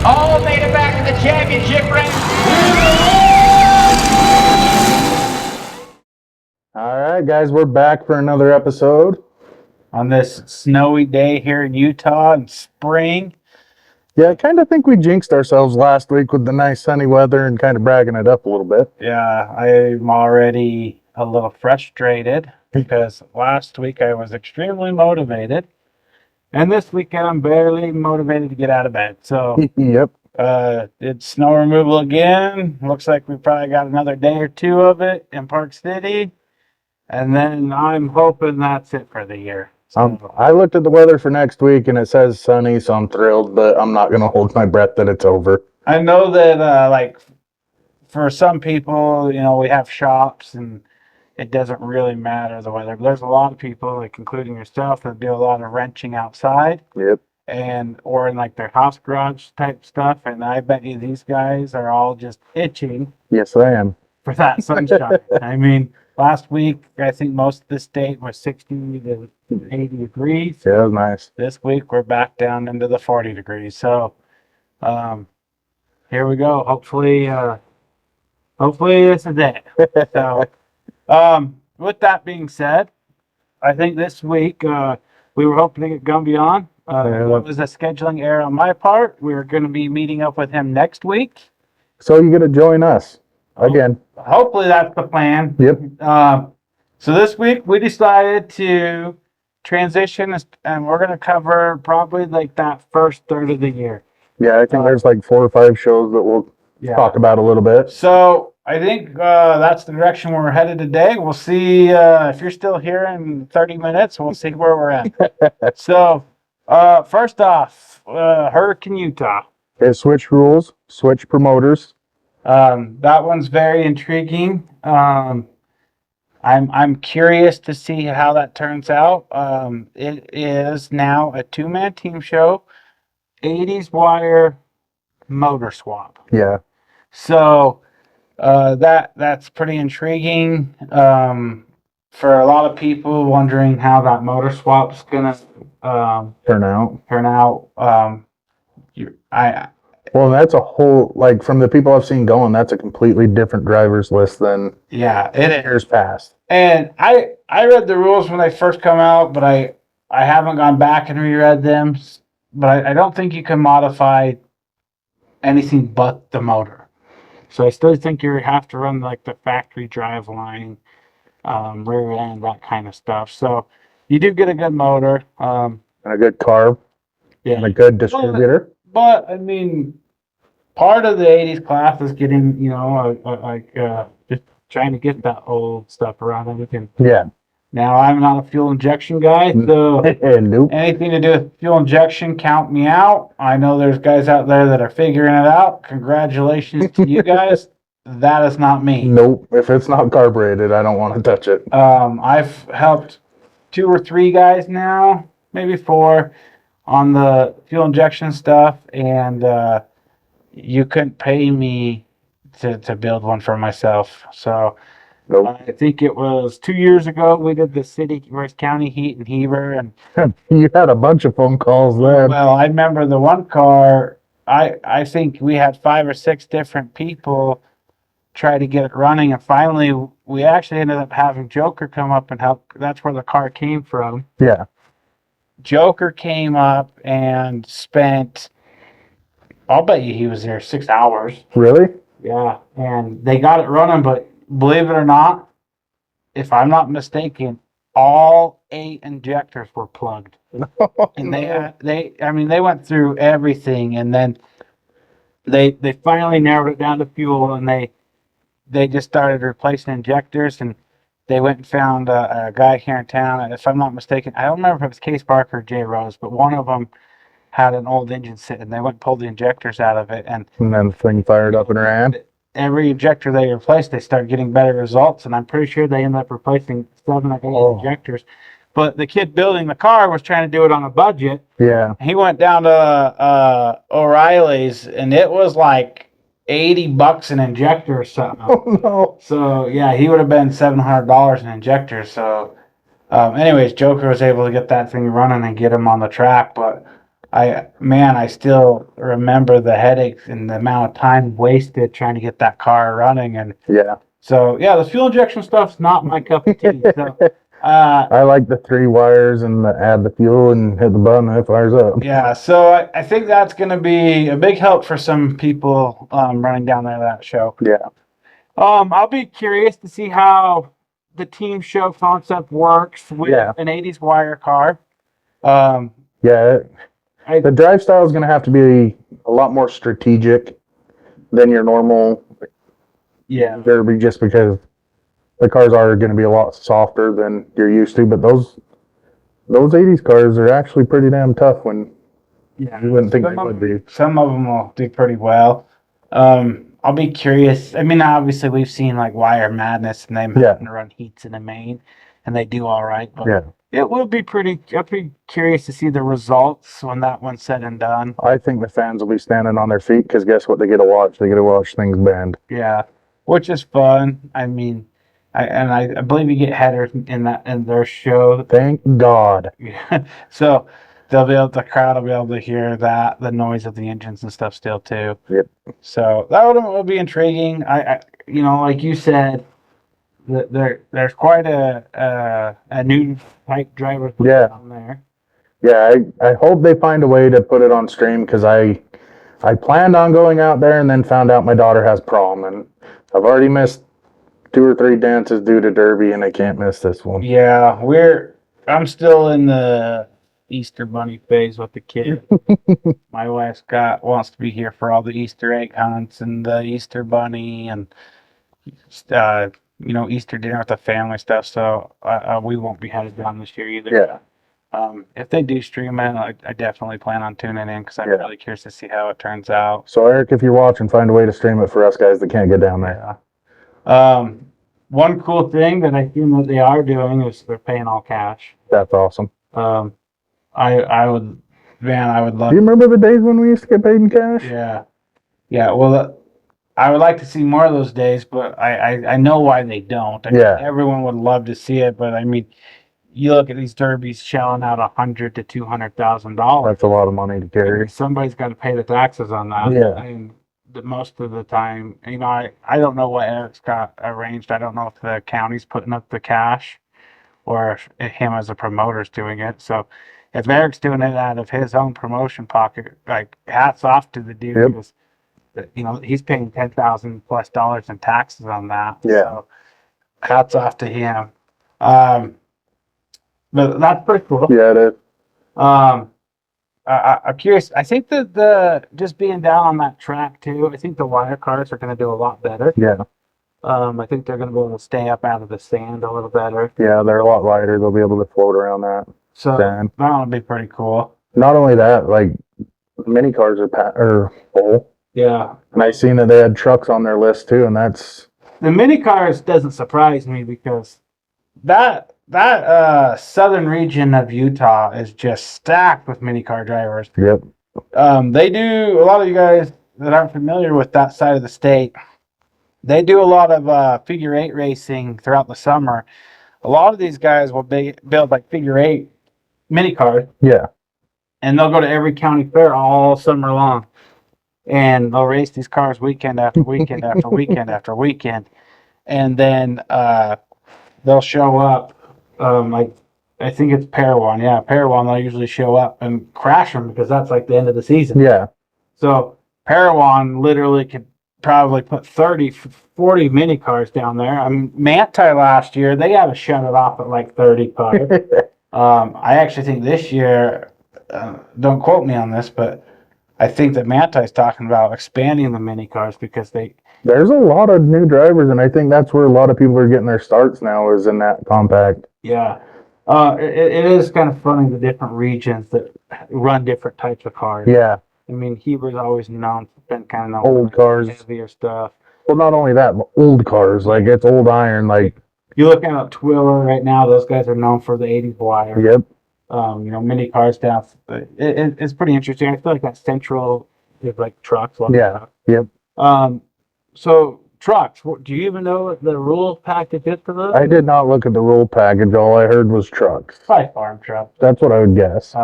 All made it back to the championship ring. All right, guys, we're back for another episode. On this snowy day here in Utah in spring. Yeah, I kind of think we jinxed ourselves last week with the nice sunny weather and kind of bragging it up a little bit. Yeah, I'm already a little frustrated because last week I was extremely motivated. And this weekend I'm barely motivated to get out of bed. So Yep. it's snow removal again. Looks like we probably got another day or two of it in Park City. And then I'm hoping that's it for the year. I looked at the weather for next week and it says sunny, so I'm thrilled, but I'm not going to hold my breath that it's over. I know that, like, for some people, you know, we have shops and it doesn't really matter the weather. But there's a lot of people, like including yourself, that do a lot of wrenching outside Yep. and or in like their house garage type stuff. And I bet you these guys are all just itching Yes, I am. for that sunshine. I mean, last week I think most of the state was 60 to 80 degrees. Yeah, that was nice. This week we're back down into the 40 degrees. So here we go. Hopefully this is it. So with that being said, I think this week we were hoping to get Gumby on. It was a scheduling error on my part. We're going to be meeting up with him next week. So you're going to join us again. Hopefully that's the plan. Yep. So this week we decided to transition and we're going to cover probably like that first third of the year. Yeah, I think there's like 4 or 5 shows that we'll talk about a little bit. So I think that's the direction we're headed today. We'll see if you're still here in 30 minutes. We'll see where we're at. So first off, Hurricane Utah. Okay, switch rules, switch promoters. That one's very intriguing. I'm curious to see how that turns out. It is now a 2-man team show, 80s wire motor swap. Yeah. So that's pretty intriguing. For a lot of people wondering how that motor swap's gonna Turn out. Well, that's a whole, like, from the people I've seen going, that's a completely different driver's list than it is. years past. And I read the rules when they first come out, but I haven't gone back and reread them. But I don't think you can modify anything but the motor. So I still think you have to run like the factory drive line, rear end, that kind of stuff. So you do get a good motor. And a good carb. Yeah. And a good distributor. But I mean, part of the 80s class is getting, you know, just trying to get that old stuff around everything. Yeah. Now, I'm not a fuel injection guy, so Nope. anything to do with fuel injection, count me out. I know there's guys out there that are figuring it out. Congratulations to you guys. That is not me. Nope. If it's not carbureted, I don't want to touch it. I've helped 2 or 3 guys now, maybe 4, on the fuel injection stuff, and you couldn't pay me to build one for myself. So Nope. I think it was 2 years ago we did the city versus county heat in Heber, and You had a bunch of phone calls then. well, I remember the one car. I think we had 5 or 6 different people try to get it running, and finally we actually ended up having Joker come up and help. That's where the car came from. Yeah. Joker came up and spent, I'll bet you he was there 6 hours. Really? Yeah, and they got it running, but believe it or not, if I'm not mistaken, all 8 injectors were plugged. And they went through everything, and then they finally narrowed it down to fuel, and they just started replacing injectors, and they went and found a guy here in town. If I'm not mistaken, I don't remember if it was Case Barker or Jay Rose, but one of them had an old engine sitting. They went and pulled the injectors out of it, and then the thing fired up and ran. Every injector they replaced, they started getting better results, and I'm pretty sure they ended up replacing 7 or 8 injectors. But the kid building the car was trying to do it on a budget. Yeah. He went down to O'Reilly's, and it was like $80 an injector or something. Oh no. So yeah, he would have been $700 an injector. So anyways, Joker was able to get that thing running and get him on the track. But I still remember the headaches and the amount of time wasted trying to get that car running. And Yeah. so, yeah, the fuel injection stuff's not my cup of tea. So, I like the 3 wires and add the fuel and hit the button and it fires up. yeah, so I think that's going to be a big help for some people running down there that show. Yeah. I'll be curious to see how the team show concept works with an 80s wire car. Yeah. The drive style is going to have to be a lot more strategic than your normal Derby, just because the cars are going to be a lot softer than you're used to. But those 80s cars are actually pretty damn tough when you wouldn't think they would be. Some of them will do pretty well. I'll be curious. I mean, obviously we've seen like Wire Madness and they happen to run heats in the main, and they do all right. But it will be pretty. I'll be curious to see the results when that one's said and done. I think the fans will be standing on their feet because guess what? They get to watch. They get to watch things bend. Yeah, which is fun. I mean, I believe you get headers in their show. Thank God. Yeah. So the crowd will be able to hear the noise of the engines and stuff still too. Yep. So that will be intriguing. I like you said, there's quite a new type driver down there. Yeah, I hope they find a way to put it on stream because I planned on going out there and then found out my daughter has prom and I've already missed 2 or 3 dances due to Derby and I can't miss this one. Yeah, I'm still in the Easter bunny phase with the kid. My wife wants to be here for all the Easter egg hunts and the Easter bunny and Easter dinner with the family stuff. So we won't be headed down this year either. Yeah. If they do stream it, I definitely plan on tuning in because I'm really curious to see how it turns out. So Eric, if you're watching, find a way to stream it for us guys that can't get down there. One cool thing that I think that they are doing is they're paying all cash. That's awesome. I would love. Do you remember the days when we used to get paid in cash? Yeah. Well, I would like to see more of those days, but I know why they don't. I mean, everyone would love to see it, but I mean, you look at these derbies shelling out $100,000 to $200,000. That's a lot of money to carry. Somebody's got to pay the taxes on that. Yeah. I mean, most of the time, I don't know what Eric's got arranged. I don't know if the county's putting up the cash or if him as a promoter's doing it. So if Eric's doing it out of his own promotion pocket, like hats off to the dude because he's paying $10,000+ in taxes on that. Yeah. So hats off to him. But that's pretty cool. Yeah, it is. I'm curious. I think that the just being down on that track too. I think the wire cars are going to do a lot better. Yeah. I think they're going to be able to stay up out of the sand a little better. Yeah, they're a lot lighter. They'll be able to float around that. So sand. that'll be pretty cool. Not only that, like mini cars are full. Yeah. And I seen that they had trucks on their list too, and that's the mini cars doesn't surprise me because that southern region of Utah is just stacked with mini car drivers. Yep. They do a lot of you guys that aren't familiar with that side of the state. They do a lot of figure 8 racing throughout the summer. A lot of these guys will build like figure 8 mini cars. Yeah. And they'll go to every county fair all summer long. And they'll race these cars weekend after weekend after weekend after weekend. And then they'll show up. I think it's Parowan. Yeah, Parowan. They'll usually show up and crash them because that's like the end of the season. Yeah. So Parowan literally could probably put 30, 40 mini cars down there. I mean, Manti last year, they had to shut it off at like 30 cars. I actually think this year, don't quote me on this, but I think that Manti's talking about expanding the mini cars because there's a lot of new drivers, and I think that's where a lot of people are getting their starts now is in that compact. Yeah. It is kind of funny, the different regions that run different types of cars. Yeah. I mean, Heber's always known for kind of old cars, heavier stuff. Well, not only that, but old cars, like it's old iron. Like you look at Twiller right now; those guys are known for the '80s wire. Yep. Mini cars down. It's pretty interesting. I feel like that Central is like trucks. Yeah. Yep. So trucks. Do you even know what the rule package is for those? I did not look at the rule package. All I heard was trucks. Probably farm trucks. That's what I would guess.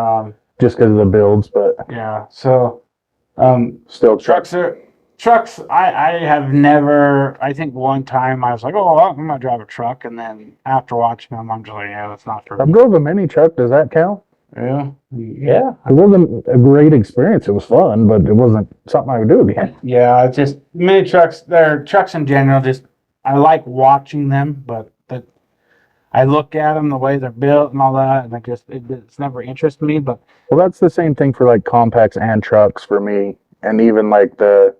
just because of the builds, but Yeah. So, still trucks. trucks. I have never. I think one time I was like, oh, I'm gonna drive a truck, and then after watching them, I'm just like, yeah, that's not for I me. drove a mini truck. Does that count? Yeah. It wasn't a great experience. It was fun, but it wasn't something I would do again. Yeah. It's just mini trucks. They're trucks in general. Just I like watching them, but I look at them the way they're built and all that, and it's never interested me. But Well, that's the same thing for like compacts and trucks for me, and even like the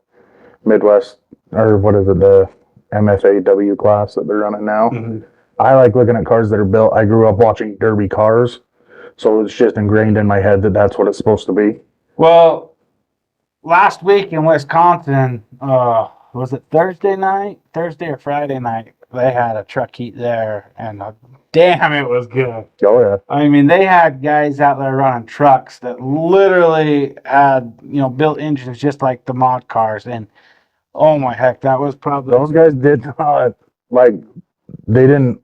Midwest, or what is it, the MFAW class that they're running now. I like looking at cars that are built. I grew up watching derby cars, so it's just ingrained in my head that that's what it's supposed to be. well, last week in Wisconsin, was it Thursday or Friday night? They had a truck heat there, and damn, it was good. Oh yeah, I mean, they had guys out there running trucks that literally had, built engines just like the mod cars. And oh my heck, that was probably those guys did not like. They didn't.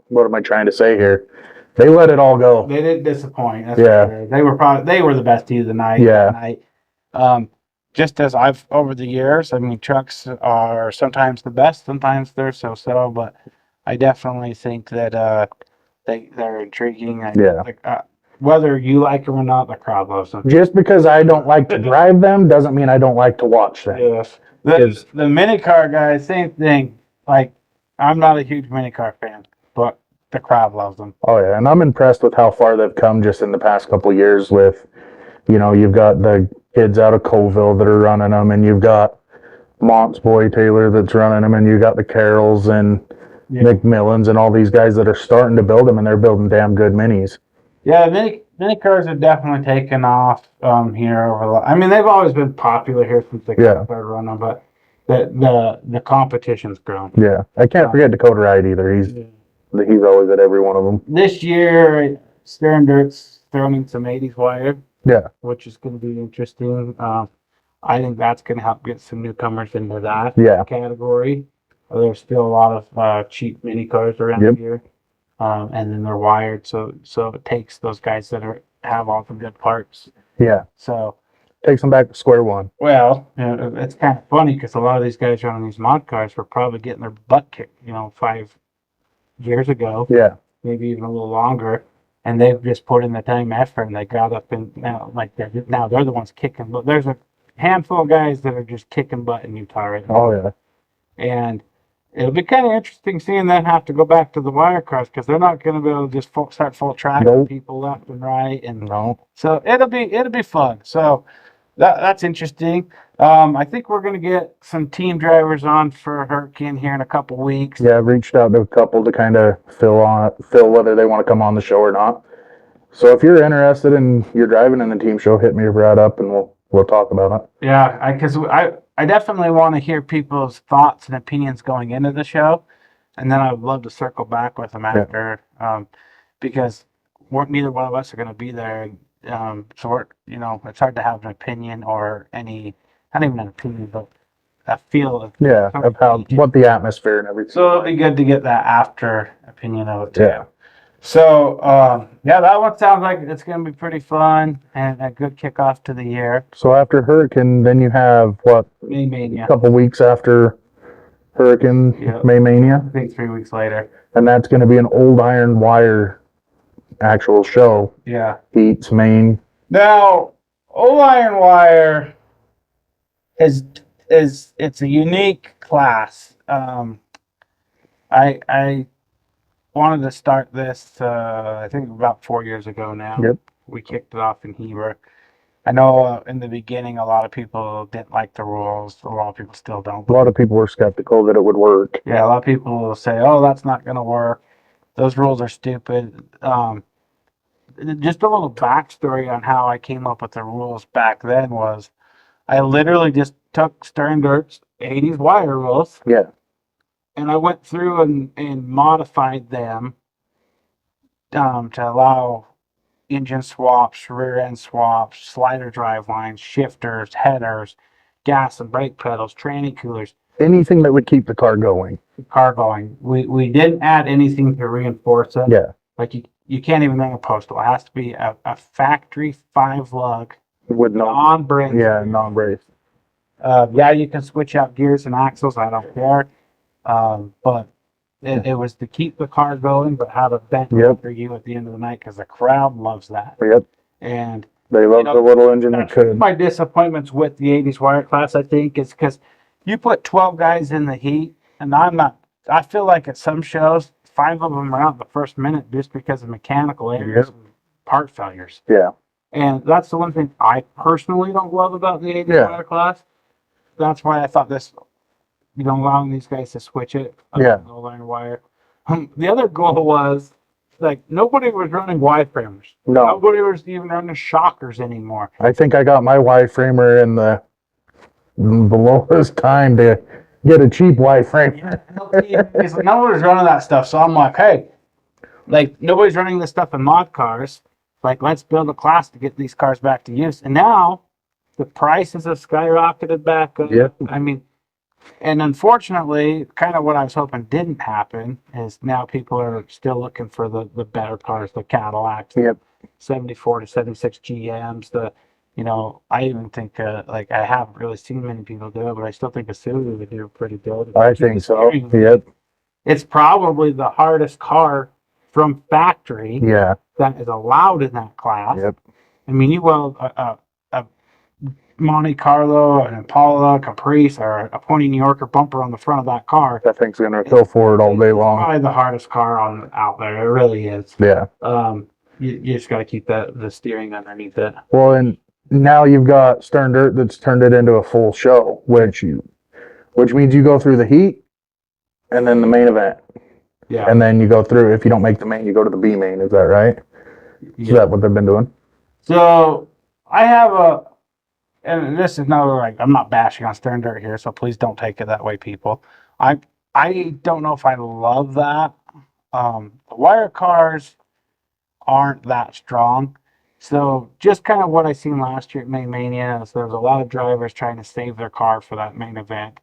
What am I trying to say here? They let it all go. they didn't disappoint. That's Yeah. for sure. They were the best team of the night. Yeah. that night. Just as I've over the years, I mean, trucks are sometimes the best, sometimes they're so. But I definitely think that they're intriguing. Yeah. Whether you like them or not, the crowd loves them. Just because I don't like to drive them doesn't mean I don't like to watch them. Yes. The mini car guys, same thing. Like, I'm not a huge mini car fan, but the crowd loves them. Oh yeah, and I'm impressed with how far they've come just in the past couple of years. With, you've got the kids out of Colville that are running them, and you've got Mont's Boy Taylor that's running them, and you got the Carrolls and McMillans and all these guys that are starting to build them, and they're building damn good minis. Yeah, mini cars have definitely taken off here over. I mean, they've always been popular here since they started running, but the competition's grown. Yeah, I can't forget Dakota Wright either. He's always at every one of them. This year, Stern Dirt's throwing in some 80s wire. Yeah. Which is going to be interesting. I think that's going to help get some newcomers into that category. There's still a lot of cheap mini cars around here, and then they're wired, so it takes those guys that have all the good parts. Yeah. So takes them back to square one. Well, it's kind of funny because a lot of these guys running these mod cars were probably getting their butt kicked, 5 years ago. Yeah. Maybe even a little longer. And they've just put in the time effort, and they got up and now they're the ones kicking. But there's a handful of guys that are just kicking butt in Utah right now. Oh yeah. And it'll be kind of interesting seeing them have to go back to the wire cars because they're not going to be able to just start full tracking people left and right. And so it'll be fun. So that's interesting. I think we're going to get some team drivers on for Hurricane here in a couple weeks. Yeah, I've reached out to a couple to kind of fill whether they want to come on the show or not. So if you're interested in your driving in the team show, hit me right up and we'll talk about it. Yeah, because I definitely want to hear people's thoughts and opinions going into the show, and then I would love to circle back with them after, because neither one of us are going to be there. So it's hard to have an opinion or not even an opinion, but a feel of what the atmosphere and everything. So it'll be good to get that after opinion of it too. Yeah. So that one sounds like it's going to be pretty fun and a good kickoff to the year. So after Hurricane, then you have May Mania. A couple weeks after Hurricane, May Mania. I think 3 weeks later. And that's going to be an old iron wire actual show. Yeah. Heats, Maine. Now, old iron wire is it's a unique class. I wanted to start this I think about 4 years ago now. Yep. We kicked it off in Heber. I know in the beginning a lot of people didn't like the rules. A lot of people still don't. A lot of people were skeptical that it would work. Yeah, a lot of people will say, "Oh, that's not going to work. Those rules are stupid." Just a little backstory on how I came up with the rules back then was I literally just took Stern Dirt's 80s wire rules. Yeah. And I went through and modified them to allow engine swaps, rear end swaps, slider drive lines, shifters, headers, gas and brake pedals, tranny coolers. Anything that would keep the car going. We didn't add anything to reinforce it. Yeah. Like you can't even run a postal. It has to be a factory 5 lug with no, non-brake. yeah, non-brace. Yeah, you can switch out gears and axles. I don't care. But it was to keep the car going, but have a vent Yep. for you at the end of the night because the crowd loves that. Yep. And They love know, the little engine that that's could. my disappointments with the 80s wire class, I think, is because you put 12 guys in the heat, and I feel like at some shows, 5 of them are out the first minute just because of mechanical errors Yep. and part failures. Yeah. And that's the one thing I personally don't love about the 80s Yeah. wire class. That's why I thought this, allowing these guys to switch it. Yeah. No line wire. The other goal was, like, nobody was running Y-framers. No. Nobody was even running shockers anymore. I think I got my Y-framer in the lowest time to get a cheap Y-frame. Because nobody's running that stuff. So I'm like, hey, like, nobody's running this stuff in mod cars. Like, let's build a class to get these cars back to use. And now the prices have skyrocketed back up. Yep. I mean, and unfortunately, kind of what I was hoping didn't happen is now people are still looking for the better cars, the Cadillacs, Yep. 74 to 76 GMs, I even think, like, I haven't really seen many people do it, but I still think a Subaru would do pretty good. I think so. Yep. It's probably the hardest car from factory Yeah. that is allowed in that class. Yep. I mean, you weld a Monte Carlo, an Impala, Caprice, or a Pointy New Yorker bumper on the front of that car. That thing's gonna go forward all day It's long. probably the hardest car out there. It really is. Yeah. You just got to keep the steering underneath it. Well, and now you've got Stern Dirt that's turned it into a full show, which means you go through the heat and then the main event. Yeah. And then you go through, if you don't make the main, you go to the B main. Is that right? Is that what they've been doing? So I have and this is no, like, I'm not bashing on Stern Dirt here, so please don't take it that way, people. I don't know if I love that. The wire cars aren't that strong. So just kind of what I seen last year at Main Mania is there was a lot of drivers trying to save their car for that main event,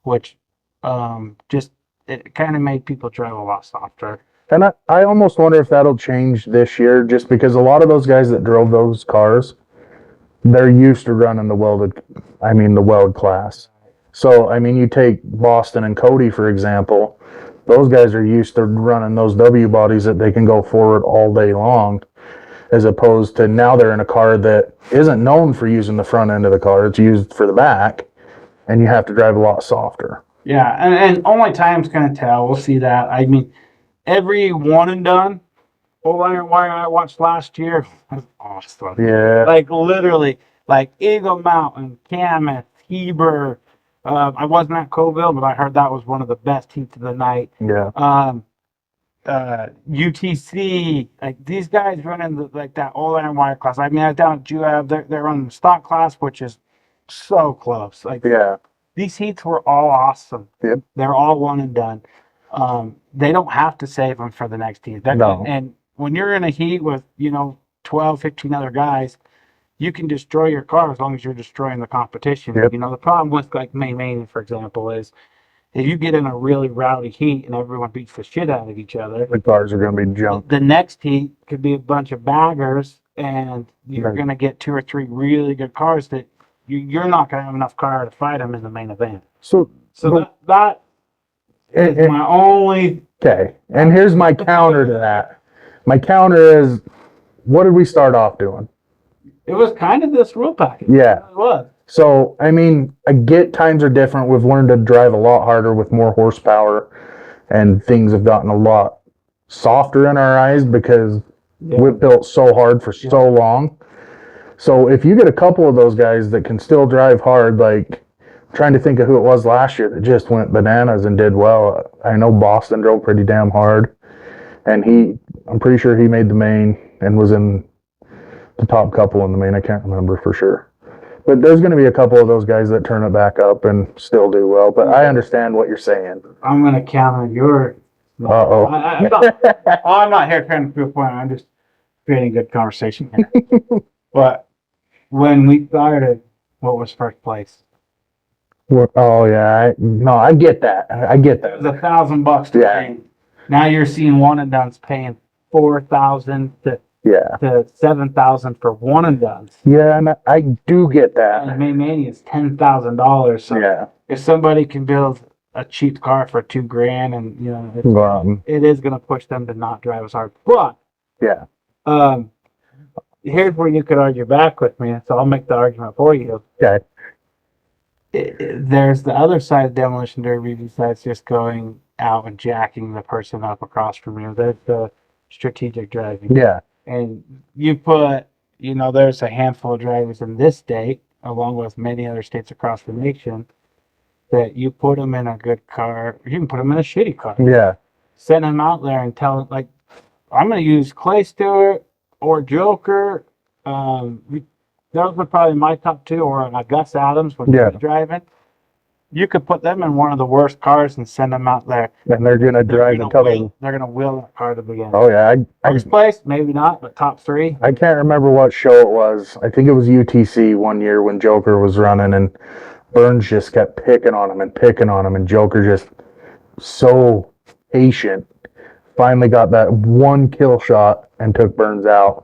which it kind of made people drive a lot softer. And I almost wonder if that'll change this year, just because a lot of those guys that drove those cars, they're used to running the weld class. So, I mean, you take Boston and Cody, for example, those guys are used to running those W bodies that they can go forward all day long, as opposed to now they're in a car that isn't known for using the front end of the car. It's used for the back, and you have to drive a lot softer. Yeah, and only time's going to tell. We'll see that. I mean, every one and done Old Iron Wire I watched last year was awesome. Yeah. Like, literally, like Eagle Mountain, Camas, Heber. I wasn't at Coville, but I heard that was one of the best heats of the night. Yeah. UTC, like, these guys running that Old Iron Wire class. I mean, I was down at Juab, they're running the stock class, which is so close. Like, Yeah. these heats were all awesome. Yep. They're all one and done. They don't have to save them for the next heat. No. And when you're in a heat with, 12, 15 other guys, you can destroy your car as long as you're destroying the competition. Yep. The problem with, like, Main Mania, for example, is if you get in a really rowdy heat and everyone beats the shit out of each other, The cars are going to be junk. the next heat could be a bunch of baggers, and you're Right. going to get 2 or 3 really good cars that you're not going to have enough car to fight them in the main event. So, So that is and- my only. okay. And here's my counter to that. My counter is, what did we start off doing? It was kind of this rule package. Yeah. It was. So, I mean, I get times are different. We've learned to drive a lot harder with more horsepower, and things have gotten a lot softer in our eyes because Yeah. we've built so hard for so long. So if you get a couple of those guys that can still drive hard, like, trying to think of who it was last year that just went bananas and did well. I know Boston drove pretty damn hard, and I'm pretty sure he made the main and was in the top couple in the main. I can't remember for sure. But there's going to be a couple of those guys that turn it back up and still do well. But I understand what you're saying. I'm going to counter your. Uh-oh. I'm not here trying to prove a point. I'm just creating good conversation here. But when we started, what was first place? Oh, yeah. I get that. I get It was that. $1,000 to Yeah. pay. Now you're seeing one and done's paying 4,000 Yeah. to 7,000 for one and done. Yeah, and I do get And that. Maymania is $10,000. So Yeah. if somebody can build a cheap car for $2,000, and it is going to push them to not drive as hard. But Yeah. here's where you could argue back with me, so I'll make the argument for you. Okay. There's the other side of demolition derby besides just going out and jacking the person up across from you. There's the strategic driving. Yeah. And you put, there's a handful of drivers in this state, along with many other states across the nation, that you put them in a good car, or you can put them in a shitty car. Yeah. Send them out there and tell them, like, I'm going to use Clay Stewart or Joker. Those were probably my top two, or Gus Adams when he was driving. You could put them in one of the worst cars and send them out there. And they're gonna drive until they're gonna wheel that car to the end. Oh yeah, First place, maybe not, but top three. I can't remember what show it was. I think it was UTC one year when Joker was running, and Burns just kept picking on him, and Joker just so patient. Finally got that one kill shot and took Burns out.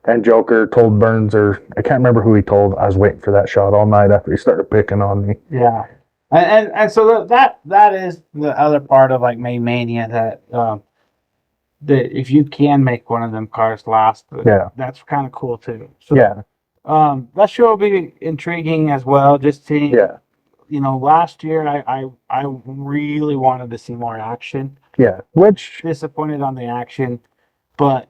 And Joker told Burns, or I can't remember who he told, I was waiting for that shot all night after he started picking on me. Yeah. And so that is the other part of like Maymania, that if you can make one of them cars last, that's kind of cool too. So, that show will be intriguing as well. Just seeing, last year I really wanted to see more action. Yeah, which disappointed on the action, but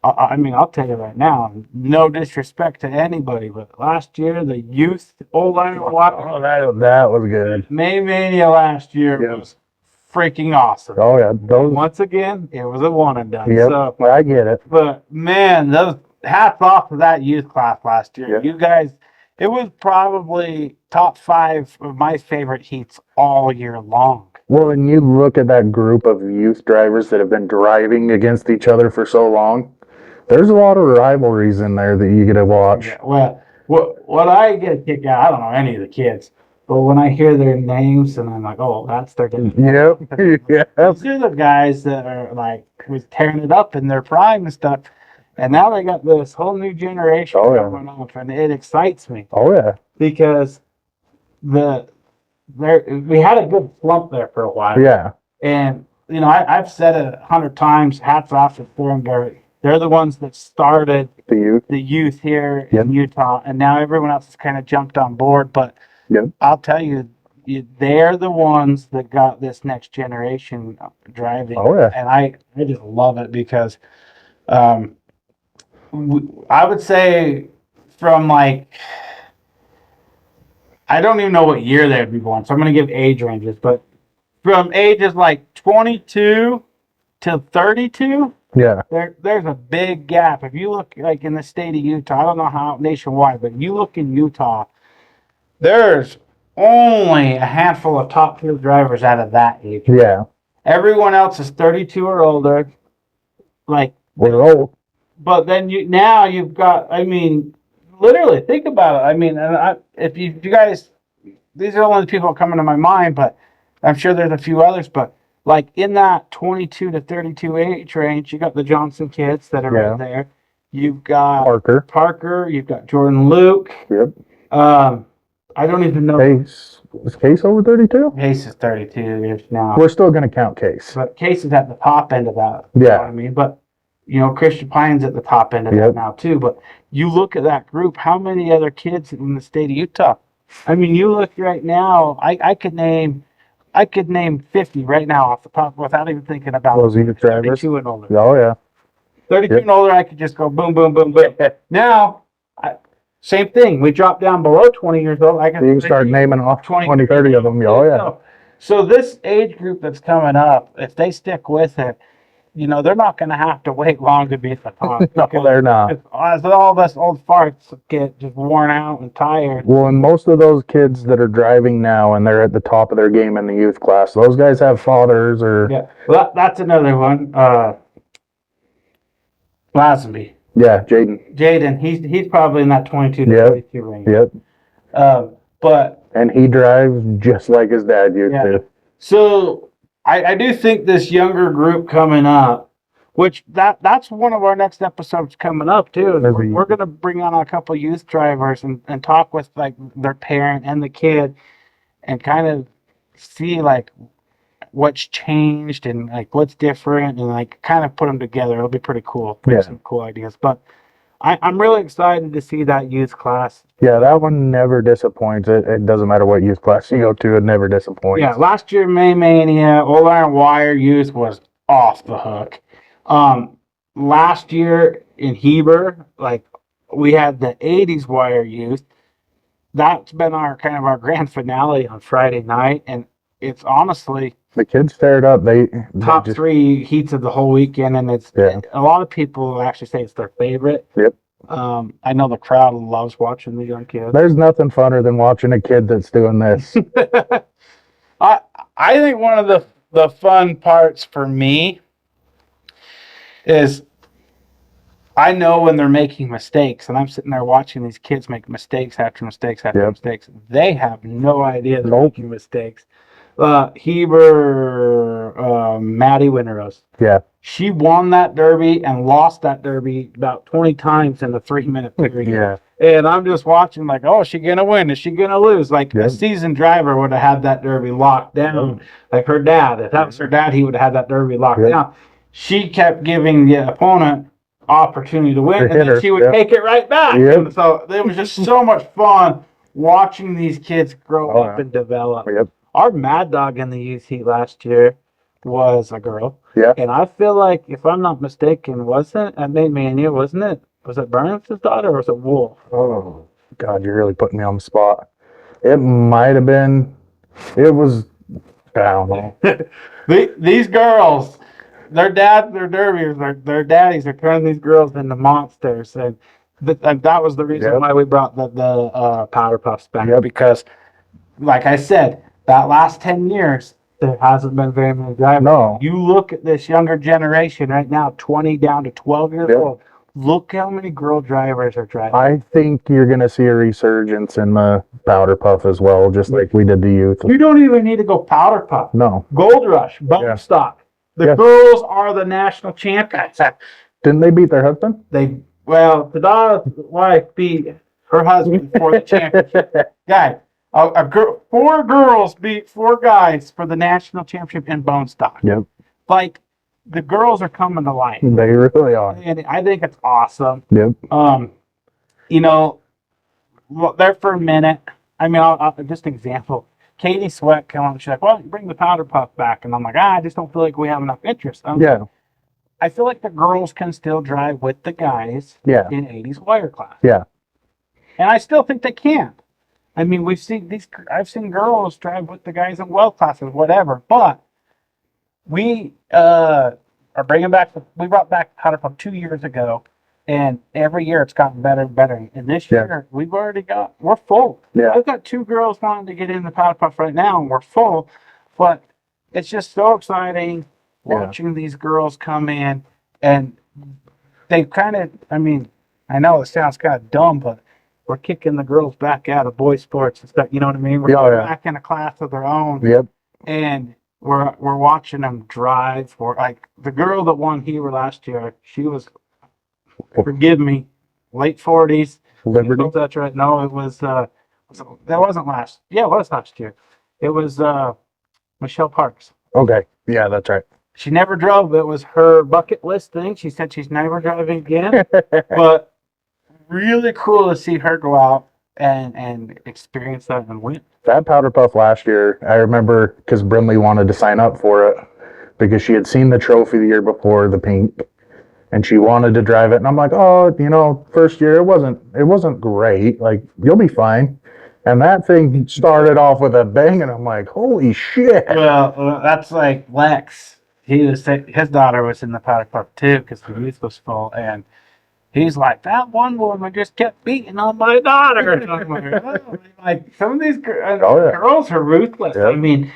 I mean, I'll tell you right now, no disrespect to anybody, but last year, the youth Old Iron Water. That was good. Maymania last year was freaking awesome. Oh, yeah. Once again, it was a one and done. Yep, So, I get it. But, man, those hats off to that youth class last year. Yep. You guys, it was probably top 5 of my favorite heats all year long. Well, and you look at that group of youth drivers that have been driving against each other for so long. There's a lot of rivalries in there that you get to watch. Yeah, well, what I get a kick out, I don't know any of the kids, but when I hear their names and I'm like, oh, that's their name. Yep. These are the guys that are like was tearing it up in their prime and stuff, and now they got this whole new generation coming up, and it excites me. Oh yeah. Because we had a good slump there for a while. Yeah. And I've said it 100 times. Hats off to Thornberry. They're the ones that started the youth here in Utah, and now everyone else has kind of jumped on board. But I'll tell you, they're the ones that got this next generation driving. Oh, yeah. And I just love it because I would say from like, I don't even know what year they'd be born, so I'm going to give age ranges, but from ages like 22 to 32, there's a big gap. If you look like in the state of Utah, I don't know how nationwide, but you look in Utah, there's only a handful of top tier drivers out of that age. Yeah. Everyone else is 32 or older. Like, we're old. But then you've got, I mean, literally think about it. I mean, if you guys, these are only the people coming to my mind, but I'm sure there's a few others, but like in that 22 to 32 age range, you got the Johnson kids that are right there. You've got Parker. You've got Jordan Luke. Yep. I don't even know. Case. Is Case over 32? Case is 32-ish now. We're still going to count Case. But Case is at the top end of that. Yeah. You know what I mean? But, Christian Pine's at the top end of that now too. But you look at that group, how many other kids in the state of Utah? I mean, you look right now, I could name 50 right now off the top without even thinking about those youth drivers. 32 and older. Oh, yeah. 32 and older, I could just go boom, boom, boom, boom. Now, same thing. We drop down below 20 years old. You can start naming off 20, 30 of them. Oh, yeah. So this age group that's coming up, if they stick with it, they're not going to have to wait long to be at the top. No, they're not. As all of us old farts get just worn out and tired. Well, and most of those kids that are driving now and they're at the top of their game in the youth class, those guys have fathers or... Yeah, well, that's another one. Lazenby. Yeah, Jaden, he's probably in that 22 to 32 range. Yep. And he drives just like his dad used to. So I do think this younger group coming up Which that's one of our next episodes coming up too. Maybe. We're gonna bring on a couple youth drivers and talk with like their parent and the kid and kind of see like what's changed and like what's different and like kind of put them together. It'll be pretty cool. Yeah. Some cool ideas. But I'm really excited to see that youth class. Yeah, that one never disappoints. It doesn't matter what youth class you go to, it never disappoints. Yeah, last year May Mania, Old Iron Wire youth was off the hook. Last year in Heber, like we had the 80s Wire youth. That's been our kind of our grand finale on Friday night, and it's honestly The kids tear it up. They top just, 3 heats of the whole weekend, and it's Yeah. a lot of people actually say it's their favorite. Yep. I know the crowd loves watching the young kids. There's nothing funner than watching a kid that's doing this. I think one of the fun parts for me is I know when they're making mistakes, and I'm sitting there watching these kids make mistakes after mistakes after Yep. mistakes. They have no idea they're Nope. making mistakes. Heber, Maddie Winteros. Yeah. She won that derby and lost that derby about 20 times in the 3-minute period. Yeah. And I'm just watching like, oh, is she going to win? Is she going to lose? Like Yep. a seasoned driver would have had that derby locked down. Like her dad. If that was her dad, he would have had that derby locked Yep. down. She kept giving the opponent opportunity to win, To and hit then her, she would yep. take it right back. Yep. And so it was just so much fun watching these kids grow Oh, up yeah. and develop. Yep. Our Mad Dog in the youth heat last year was a girl. Yeah. And I feel like, if I'm not mistaken, wasn't it Burns' daughter or was it Wolf? Oh, God, you're really putting me on the spot. It might have been. It was. I don't know. These girls, their derbies, their daddies are turning these girls into monsters. And that was the reason Yep. why we brought the Powder Puffs back. Yep. Because, like I said, that last 10 years, there hasn't been very many drivers. No. You look at this younger generation right now, 20 down to 12 years Yep. old. Look how many girl drivers are driving. I think you're going to see a resurgence in the Powder Puff as well, just like we did the youth. You don't even need to go Powder Puff. No. Gold Rush, Bone Yeah. Stock. The Yeah. girls are the national champions. Didn't they beat their husband? The daughter's wife beat her husband for the championship. Guy, four girls beat 4 guys for the national championship in Bone Stock. Yep. Like, the girls are coming to life. They really are. And I think it's awesome. Yep. There for a minute. I mean, I'll just an example. Katie Sweat came on. She's like, "Well, bring the Powder Puff back," and I'm like, "I just don't feel like we have enough interest." Yeah. I feel like the girls can still drive with the guys Yeah. in 80s wire class. Yeah. And I still think they can. I mean, I've seen girls drive with the guys in well classes, whatever. But we are bringing back. We brought back Powder Puff 2 years ago, and every year it's gotten better and better. And this Yeah. year we're full. Yeah. I've got 2 girls wanting to get in the Powder Puff right now, and we're full. But it's just so exciting Yeah. watching these girls come in, and they kind of. I mean, I know it sounds kind of dumb, but we're kicking the girls back out of boys sports and stuff. You know what I mean? We're Oh, going yeah. back in a class of their own, Yep. and we're watching them drive. For like the girl that won Heber last year, she was, forgive me, late 40s. Liberty. I hope that's right. No, it was that wasn't last. Yeah, it was last year. It was Michelle Parks. Okay. Yeah, that's right. She never drove. It was her bucket list thing. She said she's never driving again. But really cool to see her go out and experience that and win. That Powder Puff last year, I remember because Brinley wanted to sign up for it because she had seen the trophy the year before, the pink, and she wanted to drive it. And I'm like, oh, first year it wasn't great. Like, you'll be fine. And that thing started off with a bang, and I'm like, holy shit. Well, that's like Lex. His daughter was in the Powder Puff too because the youth was full, and he's like, that one woman just kept beating on my daughter. And I'm like, oh. Like some of these Oh, yeah. girls are ruthless. Yeah. I mean,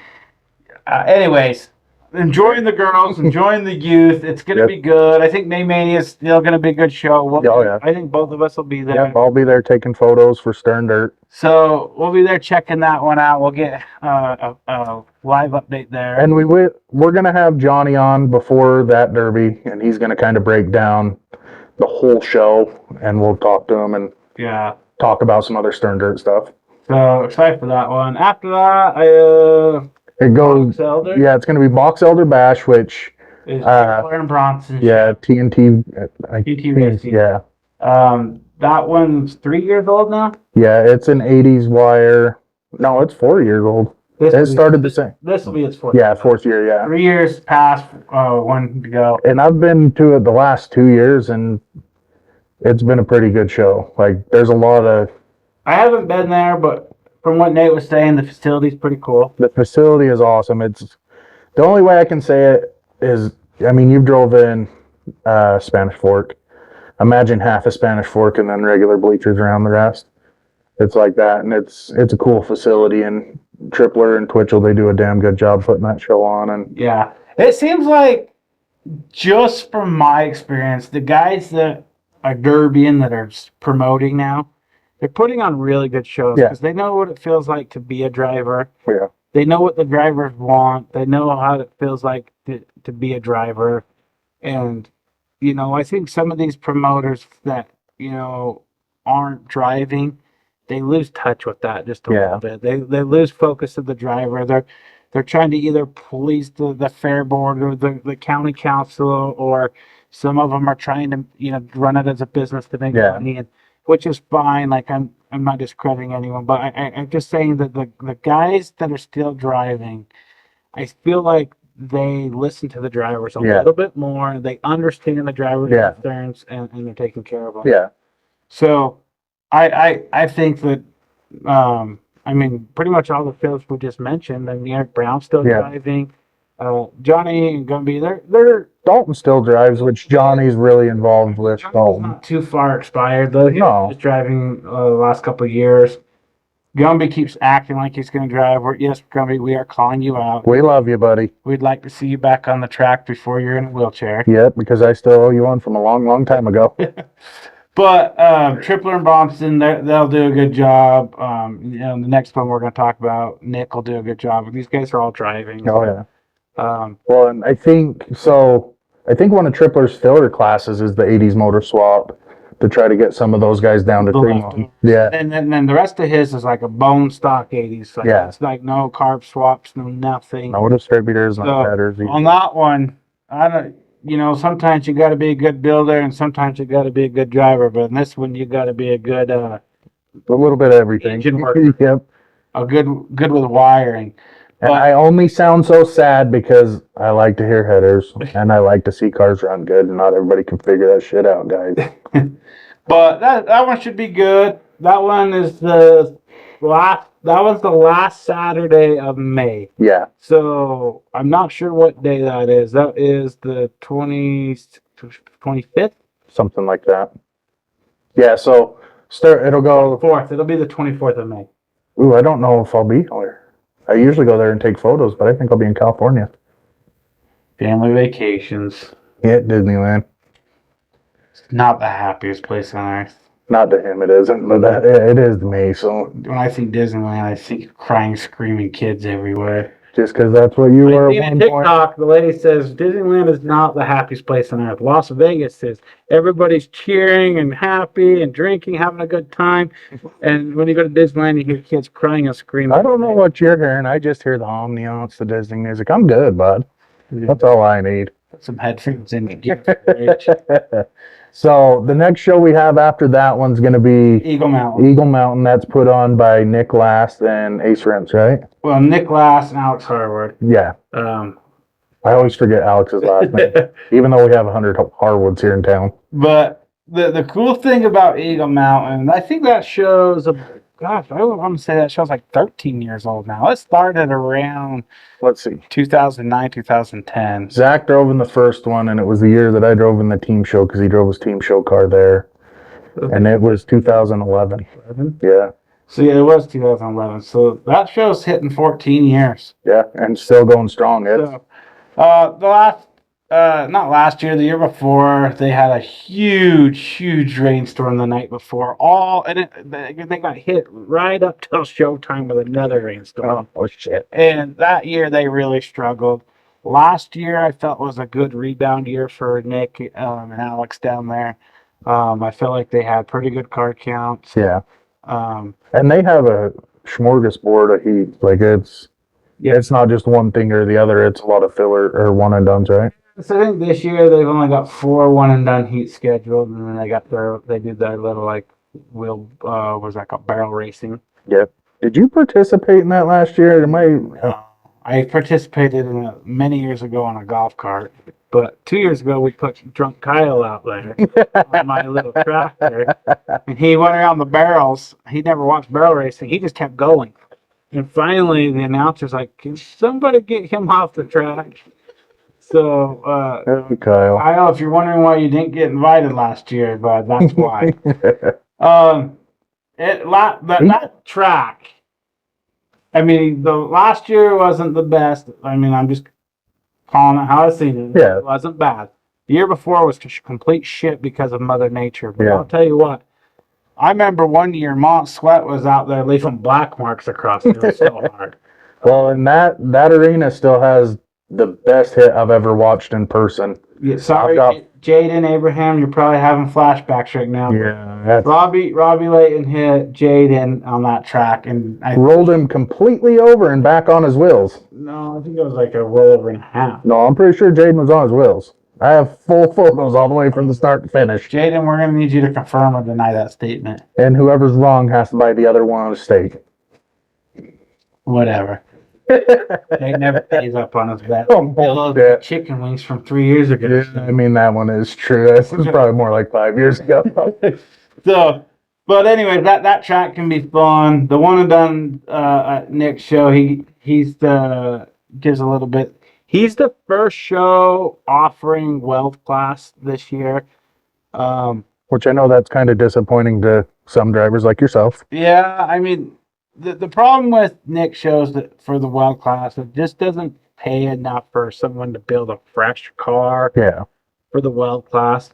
anyways, enjoying the girls, enjoying the youth. It's going to Yep. be good. I think May Mania is still going to be a good show. Oh, yeah. I think both of us will be there. Yep, I'll be there taking photos for Stern Dirt. So we'll be there checking that one out. We'll get a live update there. And we're gonna have Johnny on before that derby, and he's gonna kind of break down the whole show, and we'll talk to him and yeah. talk about some other Stern Dirt stuff. So excited for that one. After that, It goes, Box Elder yeah, it's gonna be Box Elder Bash, which is Claire and Bronson. yeah, TNT, TT Racing. yeah, That one's 3 years old now. yeah, it's an '80s wire. No, it's 4 years old. It started the same. This will be its fourth. Yeah, fourth year, yeah. 3 years past, one to go. And I've been to it the last 2 years, and it's been a pretty good show. Like, there's a lot of. I haven't been there, but from what Nate was saying, the facility's pretty cool. The facility is awesome. It's the only way I can say it is. I mean, you've drove in Spanish Fork. Imagine half a Spanish Fork and then regular bleachers around the rest. It's like that, and it's a cool facility. And Tripler and Twitchell, they do a damn good job putting that show on. And Yeah. It seems like, just from my experience, the guys that are derbying that are promoting now, they're putting on really good shows Yeah. because they know what it feels like to be a driver. yeah, They know what the drivers want. They know how it feels like to be a driver. And, I think some of these promoters that, aren't driving, they lose touch with that just a Yeah. little bit. They lose focus of the driver. They're trying to either please the fair board or the county council, or some of them are trying to, run it as a business to make Yeah. money, and which is fine. Like, I'm not discrediting anyone, but I'm just saying that the guys that are still driving, I feel like they listen to the drivers a Yeah. little bit more. They understand the drivers' Yeah. concerns, and they're taking care of them. yeah, So I think that, pretty much all the fields we just mentioned. And Eric Brown's still Yeah. driving. Johnny ain't gonna be there. They're Dalton still drives, which Johnny's really involved with. Dalton. not too far expired though. He No. was driving the last couple of years. Gumby keeps acting like he's going to drive. Yes, Gumby, we are calling you out. We love you, buddy. We'd like to see you back on the track before you're in a wheelchair. Yep, because I still owe you one from a long, long time ago. But Tripler and Bronson, they'll do a good job. The next one we're going to talk about, Nick will do a good job. These guys are all driving. Oh yeah. Well, and I think one of Tripler's filler classes is the '80s motor swap to try to get some of those guys down to The 3 left months. one. Yeah, And then the rest of his is like a bone stock 80s. Like, Yeah. It's like no carb swaps, no nothing. no distributors, no So, headers. On that one, I don't. Sometimes you got to be a good builder, and sometimes you got to be a good driver. But in this one, you got to be a good, A little bit of everything. Engine work. Yep. good with wiring. And But- I only sound so sad because I like to hear headers and I like to see cars run good, and not everybody can figure that shit out, guys. But that one should be good. That one is the last. That was the last Saturday of May. Yeah. So I'm not sure what day that is. That is the 25th? Something like that. Yeah, so it'll go. 4th. It'll be the 24th of May. Ooh, I don't know if I'll be there. I usually go there and take photos, but I think I'll be in California. Family vacations. Yeah, Disneyland. Not the happiest place on earth. Not to him, it isn't, but it is to me. So When I think Disneyland, I think crying, screaming kids everywhere. just because that's what you were I see at on one point. TikTok, the lady says Disneyland is not the happiest place on earth. Las Vegas is. Everybody's cheering and happy and drinking, having a good time. And when you go to Disneyland, you hear kids crying and screaming. I don't know what you're hearing. I just hear the ambiance, the Disney music. I'm good, bud. That's all I need. Put some headphones in. Get rich. So the next show we have after that one's going to be Eagle Mountain. Eagle Mountain. That's put on by Nick Last and Ace Rents, right? Well, Nick Lass and Alex Harwood. Yeah. I always forget Alex's last name, even though we have 100 Harwoods here in town. But the cool thing about Eagle Mountain, I think that show's I want to say that show's like 13 years old now. It started around Let's see. 2009, 2010. Zach drove in the first one, and it was the year that I drove in the team show because he drove his team show car there. And it was 2011. Yeah. So yeah, it was 2011. So that show's hitting 14 years. Yeah. And still going strong. It's, So The last, not last year, the year before, they had a huge rainstorm the night before. They got hit right up till showtime with another rainstorm. Oh shit. And that year they really struggled. Last year I felt was a good rebound year for Nick and Alex down there. I felt like they had pretty good car counts. Yeah. Um, And they have a smorgasbord of heat. Like it's not just one thing or the other. It's a lot of filler or one and dones, right? so I think this year they've only got 4 one and done heats scheduled, and then they did their little like wheel was that called, barrel racing. Yeah. Did you participate in that last year? I participated in it many years ago on a golf cart, but 2 years ago we put drunk Kyle out there on my little tractor, and he went around the barrels. He never watched barrel racing. He just kept going, and finally the announcer's like, "Can somebody get him off the track?" So, Kyle. Kyle, if you're wondering why you didn't get invited last year, but that's why. That track. I mean, the last year wasn't the best. I mean, I'm just calling it how I seen it. Yeah. It wasn't bad. The year before was just complete shit because of Mother Nature. But Yeah. I'll tell you what, I remember one year Mont Sweat was out there leaving black marks across it. It was so hard. Well, and that arena still has the best hit I've ever watched in person. Yeah, sorry, I've Jaden Abraham, you're probably having flashbacks right now. Yeah. That's, Robbie Layton hit Jaden on that track, and I rolled him completely over and back on his wheels. No, I think it was like a rollover and a half. No, I'm pretty sure Jaden was on his wheels. I have full photos all the way from the start to finish. Jaden, we're going to need you to confirm or deny that statement. And whoever's wrong has to buy the other one a steak. Whatever. They never pays up on his bet. Oh, bullshit. Chicken wings from 3 years ago. Yeah, I mean, that one is true. This is probably more like 5 years ago. So, but anyway, that track can be fun. The one and done at Nick's show, he's gives a little bit. He's the first show offering weld class this year. Which I know that's kind of disappointing to some drivers like yourself. Yeah, I mean, the problem with Nick shows that for the weld class, it just doesn't pay enough for someone to build a fresh car Yeah. for the weld class.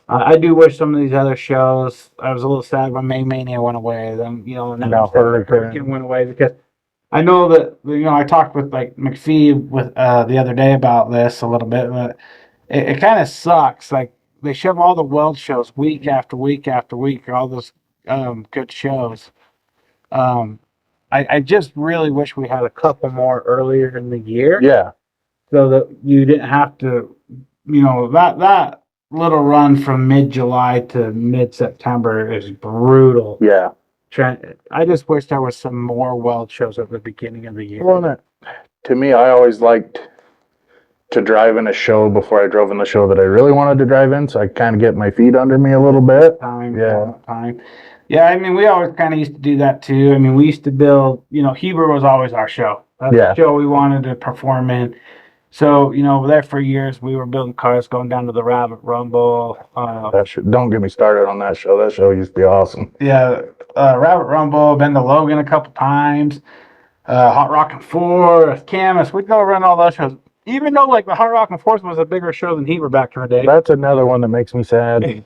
I do wish some of these other shows. I was a little sad when May Mania went away. Then now Hurricane went away because I know that I talked with like McPhee with the other day about this a little bit, but it kind of sucks. Like they shove all the weld shows week after week after week, all those good shows. I just really wish we had a couple more earlier in the year. Yeah. So that you didn't have to, that little run from mid-July to mid-September is brutal. Yeah. I just wish there was some more weld shows at the beginning of the year. Well, to me, I always liked to drive in a show before I drove in the show that I really wanted to drive in, so I kind of get my feet under me a little bit. Time. Yeah, I mean, we always kind of used to do that too. I mean, we used to build, Heber was always our show. That's the show we wanted to perform in. So, there for years, we were building cars, going down to the Rabbit Rumble. Don't get me started on that show. That show used to be awesome. Yeah, Rabbit Rumble, been to Logan a couple times, Hot Rockin' 4, Camus. We'd go run all those shows. Even though, like, the Hot Rockin' 4 was a bigger show than Heber back in the day. That's another one that makes me sad.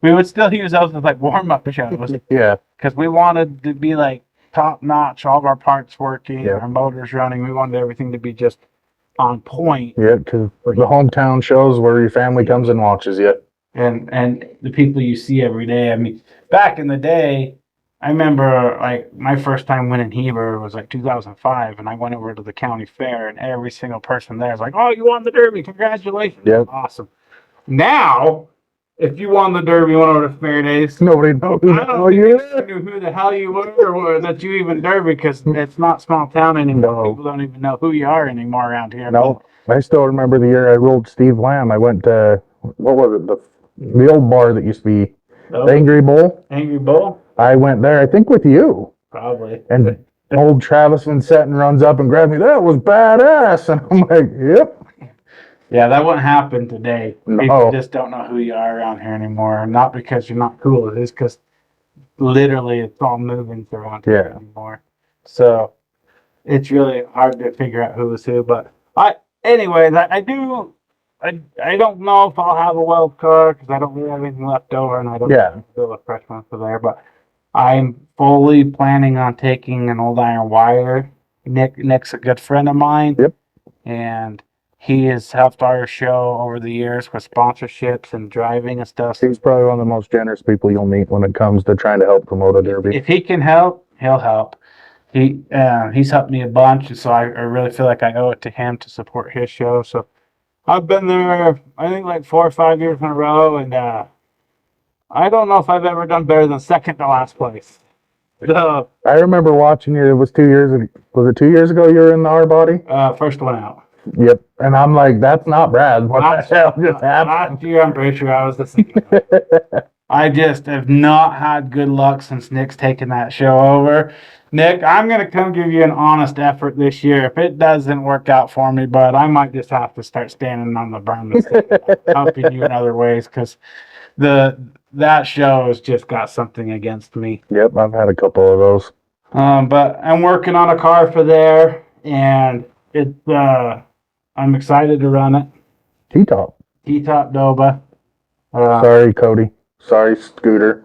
We would still use those as, like, warm-up shows. Yeah. Because we wanted to be, like, top-notch, all of our parts working, our motors running. We wanted everything to be just on point. Yeah, because the hometown shows where your family comes and watches you. And the people you see every day. I mean, back in the day, I remember, like, my first time winning Heber was, like, 2005, and I went over to the county fair, and every single person there was like, "Oh, you won the Derby. Congratulations." Yep. Awesome. Now, if you won the Derby, you went over to Fair Days. Nobody knows who I don't think you knew who the hell you were or that you even Derby, because it's not small town anymore. No. People don't even know who you are anymore around here. No. I still remember the year I rolled Steve Lamb. I went to, what was it? The old bar that used to be the Angry Bull. Angry Bull? I went there, I think, with you. Probably. And old Travis Van Setten runs up and grabs me. That was badass. And I'm like, yep. Yeah, that wouldn't happen today. No. People just don't know who you are around here anymore. Not because you're not cool. It is because literally it's all moving through anymore. So it's really hard to figure out who is who. But anyways, I don't know if I'll have a weld car because I don't really have anything left over, and I don't Yeah. build a fresh one for there. But I'm fully planning on taking an old iron wire. Nick's a good friend of mine. Yep. And he has helped our show over the years with sponsorships and driving and stuff. He's probably one of the most generous people you'll meet when it comes to trying to help promote a derby. If he can help, he'll help. He's helped me a bunch, and so I really feel like I owe it to him to support his show. So I've been there, I think, like 4 or 5 years in a row, and I don't know if I've ever done better than second to last place. So, I remember watching you. It was 2 years ago. Was it 2 years ago you were in the R body? first one out. Yep. And I'm like, that's not Brad. What the hell just happened? Last year, I'm pretty sure I was the second. I just have not had good luck since Nick's taken that show over. Nick, I'm going to come give you an honest effort this year. If it doesn't work out for me, but I might just have to start standing on the berm and helping you in other ways because that show has just got something against me. Yep, I've had a couple of those. But I'm working on a car for there, and I'm excited to run it. T-top. T-top Doba. Sorry, Cody. Sorry, Scooter.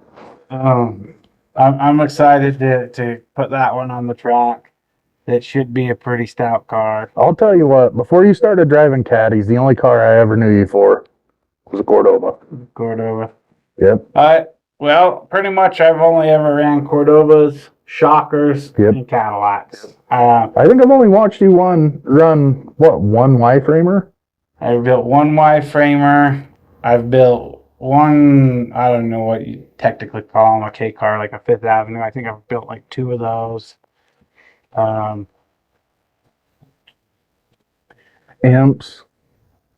I'm excited to put that one on the track. It should be a pretty stout car. I'll tell you what, before you started driving caddies, the only car I ever knew you for was a Cordova. Cordova. Yep. Well, pretty much I've only ever ran Cordovas, Shockers, Yep. and Cadillacs. I think I've only watched you run one Y-framer? I've built one Y-framer. I've built one, I don't know what you technically call them, a K car, like a Fifth Avenue. I think I've built like 2 of those. Amps.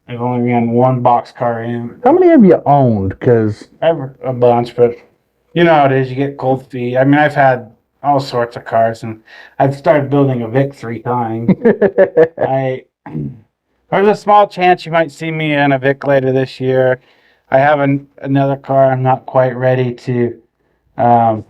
I've only ran one boxcar in. How many have you owned? Because I've a bunch, but you know how it is. You get cold feet. I mean, I've had all sorts of cars, and I've started building a Vic 3 times. There's a small chance you might see me in a Vic later this year. I have another car I'm not quite ready to tell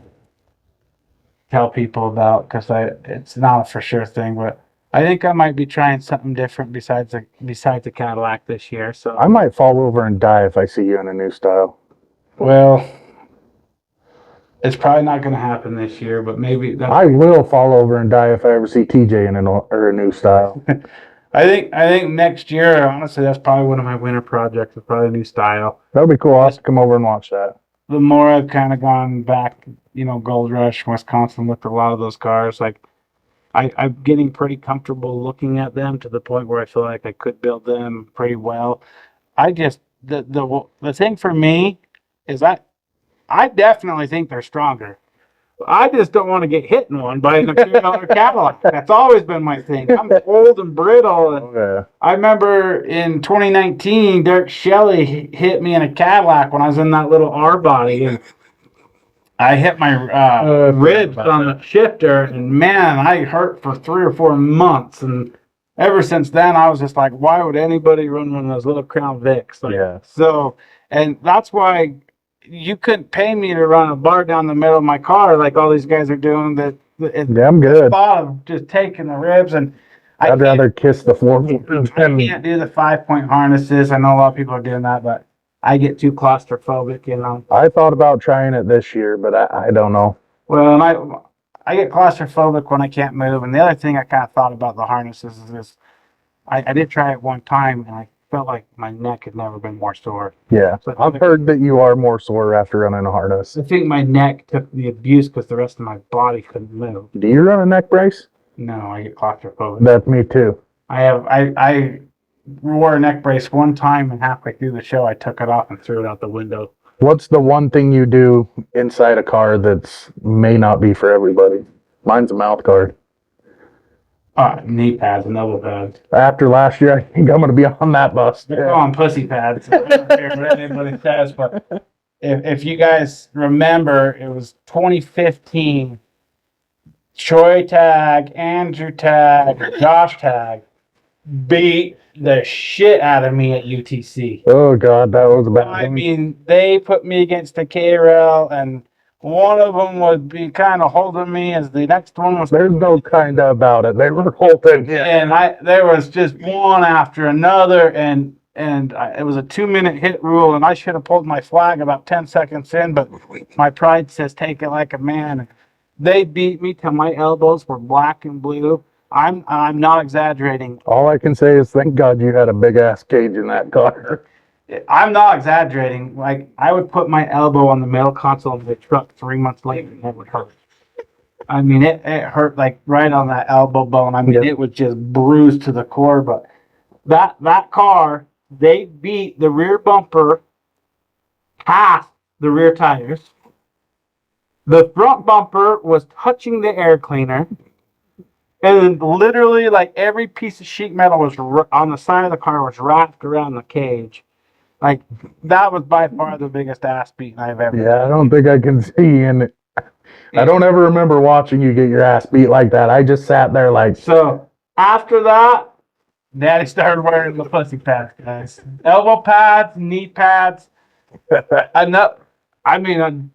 people about because it's not a for sure thing, but I think I might be trying something different besides the Cadillac this year. So I might fall over and die if I see you in a new style. well, it's probably not going to happen this year, but maybe I will fall over and die if I ever see TJ in a new style. I think next year, honestly, that's probably one of my winter projects. Is probably a new style. That would be cool. I'll have to come over and watch that. The more I've kind of gone back, Gold Rush, Wisconsin, looked at a lot of those cars. Like, I'm getting pretty comfortable looking at them to the point where I feel like I could build them pretty well. I just the thing for me is I definitely think they're stronger. I just don't want to get hit in one by an $2 Cadillac. That's always been my thing. I'm old and brittle. And Okay. I remember in 2019, Derek Shelley hit me in a Cadillac when I was in that little R body, and I hit my ribs on the shifter, and man, I hurt for 3 or 4 months. And ever since then, I was just like, why would anybody run one of those little Crown Vics? Like, Yeah. So, and that's why you couldn't pay me to run a bar down the middle of my car like all these guys are doing. Yeah, I'm good. Thought of just taking the ribs, and I'd rather kiss the floor I than can't do the 5-point harnesses. I know a lot of people are doing that, but I get too claustrophobic, I thought about trying it this year, but I don't know. Well, and I get claustrophobic when I can't move. And the other thing I kind of thought about the harnesses is this. I did try it one time, and I felt like my neck had never been more sore. Yeah, I've heard that you are more sore after running a harness. I think my neck took the abuse because the rest of my body couldn't move. Do you run a neck brace? No, I get claustrophobic. That's me too. I wore a neck brace one time, and halfway through the show, I took it off and threw it out the window. What's the one thing you do inside a car that's may not be for everybody? Mine's a mouth guard. Knee pads and elbow pads. After last year, I think I'm going to be on that bus. They're calling pussy pads. I don't care what anybody says, but if you guys remember, it was 2015. Troy Tag, Andrew Tag, Josh Tag beat the shit out of me at UTC. Oh God, that was a bad I one. mean, they put me against the KRL, and one of them would be kind of holding me as the next one was. There's no kind of about it. They were holding. And there was just one after another, and it was a 2-minute hit rule, and I should have pulled my flag about 10 seconds in, but my pride says take it like a man. They beat me till my elbows were black and blue. I'm not exaggerating. All I can say is thank God you had a big ass cage in that car. I'm not exaggerating. Like, I would put my elbow on the middle console of the truck 3 months later, and it would hurt. I mean, it hurt like right on that elbow bone. I mean, Yep. It was just bruised to the core. But that car, they beat the rear bumper past the rear tires. The front bumper was touching the air cleaner. And literally, like, every piece of sheet metal was on the side of the car was wrapped around the cage. Like, that was by far the biggest ass beating I've ever. Yeah, I don't think I can see in it. I don't ever remember watching you get your ass beat like that. I just sat there like, So after that, Daddy started wearing the pussy pads, guys. Elbow pads, knee pads.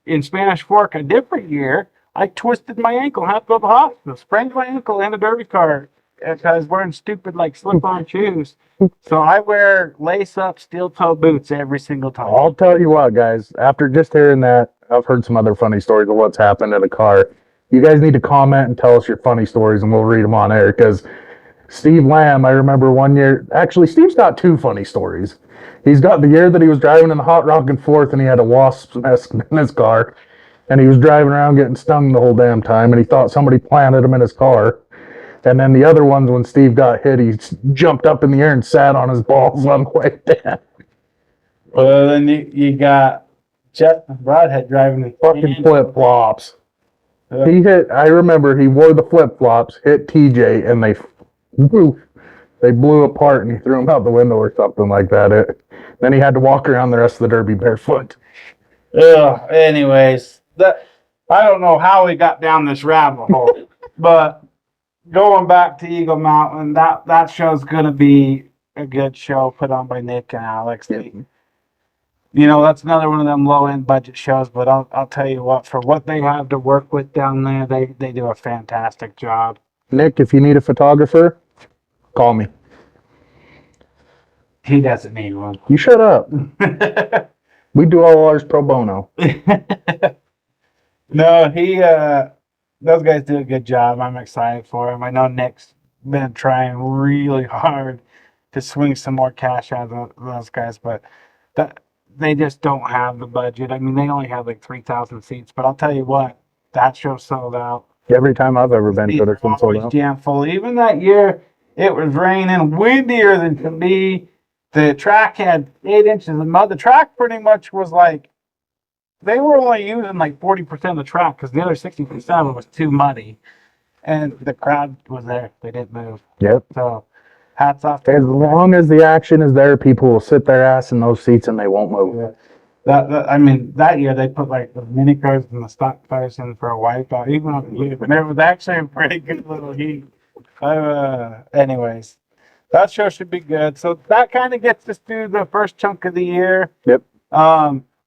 In Spanish Fork, a different year, I twisted my ankle, had to go to the hospital, sprained my ankle in a derby car because I was wearing stupid like slip-on shoes. So I wear lace-up steel-toe boots every single time. I'll tell you what, guys, after just hearing that, I've heard some other funny stories of what's happened in a car. You guys need to comment and tell us your funny stories and we'll read them on air because Steve Lamb, I remember one year, actually, Steve's got two funny stories. He's got the year that he was driving in the Hot Rockin' Fourth and he had a wasp's nest in his car and he was driving around getting stung the whole damn time and he thought somebody planted him in his car. And then the other ones, when Steve got hit, he jumped up in the air and sat on his balls on the way down. Well, then you got Justin Broadhead driving the Fucking flip-flops. Yeah. He hit, I remember he wore the flip-flops, hit TJ, and they blew apart and he threw him out the window or something like that. Then he had to walk around the rest of the Derby barefoot. Anyways, I don't know how we got down this rabbit hole, but going back to Eagle Mountain, that show's gonna be a good show put on by Nick and Alex. Yep. That's another one of them low end budget shows, but I'll tell you what, for what they have to work with down there, they do a fantastic job. Nick, if you need a photographer, call me. He doesn't need one. You shut up. We do all ours pro bono. No, those guys do a good job. I'm excited for him. I know Nick's been trying really hard to swing some more cash out of those guys, but they just don't have the budget. I mean, they only have like 3,000 seats, but I'll tell you what, that show sold out. Every time I've ever been to it, it's been sold Always out. jam full. Even that year, it was raining, windier than can be. The track had 8 inches of mud. The track pretty much was like, they were only using like 40% of the track because the other 60% was too muddy. And the crowd was there. They didn't move. Yep. So, hats off to As long as the action is there, people will sit their ass in those seats and they won't move. that year they put like the mini cars and the stock cars in for a wipeout, even on the heat. And it was actually a pretty good little heat. Anyways, that show should be good. So that kind of gets us through the first chunk of the year. Yep.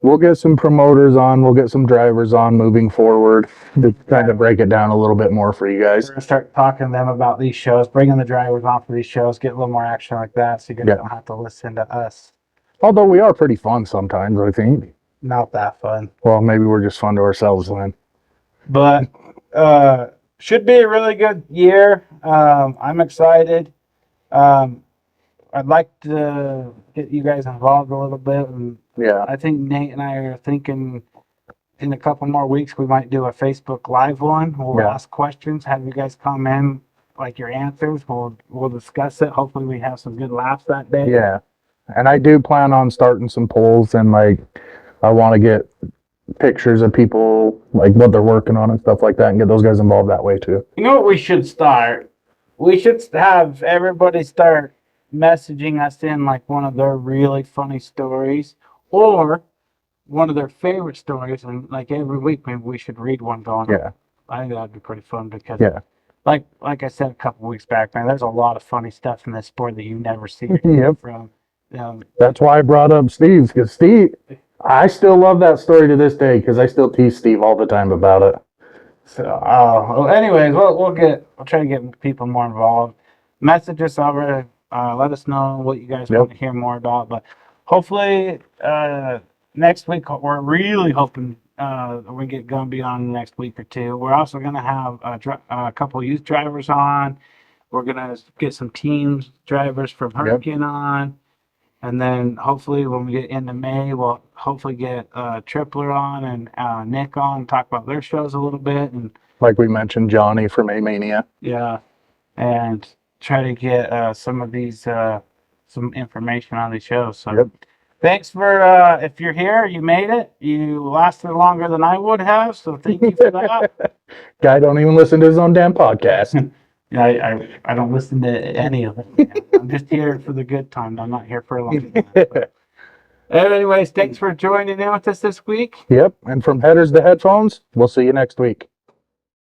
We'll get some promoters on. We'll get some drivers on moving forward to kind of break it down a little bit more for you guys. We're going to start talking to them about these shows, bringing the drivers on for these shows, get a little more action like that so you guys don't have to listen to us. Although we are pretty fun sometimes, I think. Not that fun. Well, maybe we're just fun to ourselves then. But should be a really good year. I'm excited. I'd like to get you guys involved a little bit. And Yeah. I think Nate and I are thinking in a couple more weeks we might do a Facebook Live one. We'll ask questions, have you guys come in, like your answers. We'll discuss it. Hopefully we have some good laughs that day. Yeah. And I do plan on starting some polls and like I want to get pictures of people, like what they're working on and stuff like that and get those guys involved that way too. You know what we should start? We should have everybody start messaging us in like one of their really funny stories or one of their favorite stories, and like every week maybe we should read one going. Yeah. I think that'd be pretty fun because like I said a couple weeks back, man, there's a lot of funny stuff in this sport that you never see Yep. from. That's why I brought up Steve's, because Steve, I still love that story to this day because I still tease Steve all the time about it. So, well, anyways, we'll try to get people more involved. Message us over. Let us know what you guys want to hear more about. But hopefully, next week we're really hoping we get Gumby on next week or two. We're also going to have a couple of youth drivers on. We're going to get some teams drivers from Hurricane on. And then hopefully when we get into May, we'll hopefully get Tripler on and Nick on and talk about their shows a little bit. And like we mentioned, Johnny from A-Mania. yeah, and try to get some of these, some information on these shows. So thanks for, if you're here, you made it. You lasted longer than I would have. So thank you for that. Guy don't even listen to his own damn podcast. Yeah, I don't listen to any of it. Man. I'm just here for the good time. I'm not here for a long time. But anyways, thanks for joining in with us this week. Yep. And from headers to headphones, we'll see you next week.